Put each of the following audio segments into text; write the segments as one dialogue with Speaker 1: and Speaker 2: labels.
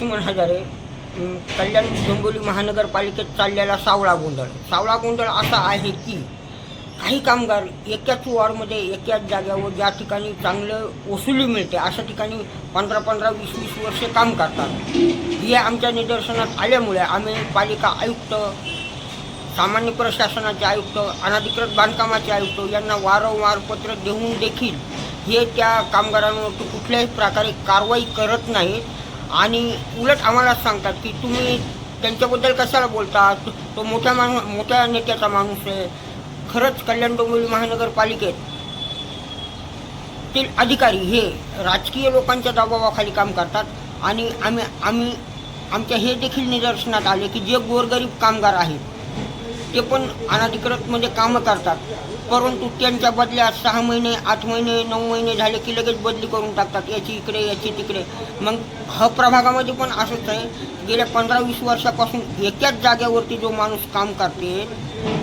Speaker 1: लक्ष्मण हजारे. कल्याण डोंबिवली महानगरपालिकेत चाललेला सावळा गोंधळ असा आहे की काही कामगार एकाच वॉर्डमध्ये एकाच जाग्यावर ज्या ठिकाणी चांगलं वसुली मिळते अशा ठिकाणी 15-20 वर्षे काम करतात. हे आमच्या निदर्शनात आल्यामुळे आम्ही पालिका आयुक्त, सामान्य प्रशासनाचे आयुक्त, अनधिकृत बांधकामाचे आयुक्त यांना वारंवार पत्र देऊन देखील हे त्या कामगारांवरती कुठल्याही प्रकारे कारवाई करत नाहीत आणि उलट आम्हाला सांगतात की तुम्ही त्यांच्याबद्दल कशाला बोलता, तो मोठ्या नेत्याचा माणूस आहे. खरंच कल्याण डोंबिवली महानगरपालिकेत ते अधिकारी हे राजकीय लोकांच्या दबावाखाली काम करतात आणि आम्ही आमच्या हे देखील निदर्शनात आले की जे गोरगरीब कामगार आहेत ते पण अनधिकृतमध्ये कामं करतात, परंतु त्यांच्या बदल्या 6 महिने, 8 महिने, 9 महिने झाले की लगेच बदली करून टाकतात, याची इकडे याची तिकडे. मग प्रभागामध्ये पण असंच आहे. गेल्या 15-20 वर्षापासून एकाच जागेवरती जो माणूस काम करते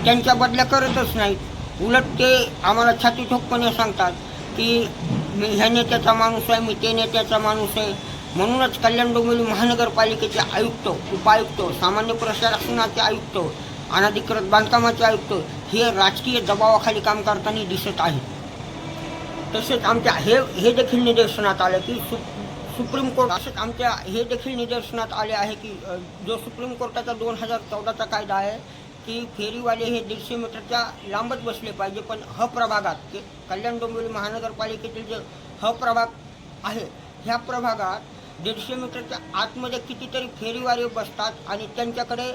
Speaker 1: त्यांच्या बदल्या करतच नाहीत. उलट ते आम्हाला छाती ठोकपणे सांगतात की मी ह्या नेत्याचा माणूस आहे, मी ते नेत्याचा माणूस आहे. म्हणूनच कल्याण डोंबिवली महानगरपालिकेचे आयुक्त, उपायुक्त, सामान्य प्रशासनाचे आयुक्त, अनधिकृत बांधकामाचे आयुक्त हे राजकीय दबावाखाली काम करताना दिसत आहेत. तसेच आमच्या हे देखील निदर्शनात आलं की सुप्रीम कोर्ट असंच आमच्या हे देखील निदर्शनात आले आहे की जो सुप्रीम कोर्टाचा 2014चा कायदा आहे की फेरीवाले हे 150 मीटरच्या लांबच बसले पाहिजे, पण प्रभागात कल्याण डोंबिवली महानगरपालिकेतील जे प्रभाग आहे ह्या प्रभागात 150 मीटरच्या आतमध्ये कितीतरी फेरीवाले बसतात आणि त्यांच्याकडे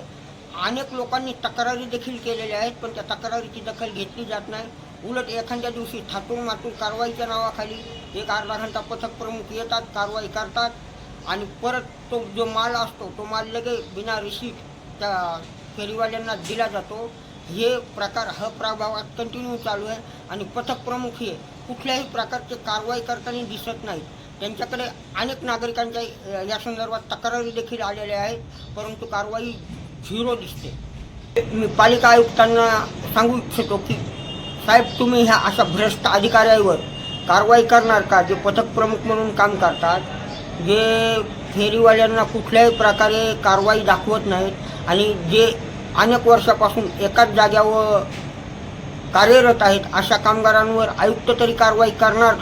Speaker 1: अनेक लोकांनी तक्रारी देखील केलेल्या आहेत, पण त्या तक्रारीची दखल घेतली जात नाही. उलट एखाद्या दिवशी थाटून कारवाईच्या नावाखाली एक अर्धा घंटा पथक प्रमुख येतात, कारवाई करतात आणि परत तो जो माल असतो तो माल लगेच बिना रिसीट त्या फेरीवाल्यांना दिला जातो. हे प्रकार प्रभागात कंटिन्यू चालू आहे आणि पथक प्रमुख हे कुठल्याही प्रकारचे कारवाई करताना दिसत नाहीत. त्यांच्याकडे अनेक नागरिकांच्या या संदर्भात तक्रारी देखील आलेल्या आहेत, परंतु कारवाई 0 दिसते. मी पालिका आयुक्तांना सांगू इच्छितो की साहेब, तुम्ही ह्या अशा भ्रष्ट अधिकाऱ्यांवर कारवाई करणार का जे पथक प्रमुख म्हणून काम करतात, जे फेरीवाल्यांना कुठल्याही प्रकारे कारवाई दाखवत नाहीत आणि जे अनेक वर्षापासून एकाच जाग्यावर कार्यरत आहेत. अशा कामगारांवर आयुक्त तरी कारवाई करणार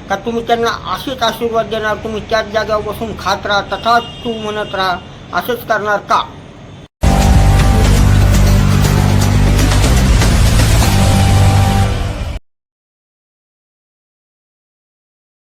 Speaker 1: का तुम्ही त्यांना असेच आशीर्वाद देणार, तुम्ही त्याच जाग्यावर बसून खात राहा, तथाच तू म्हणत राहा, असंच करणार का?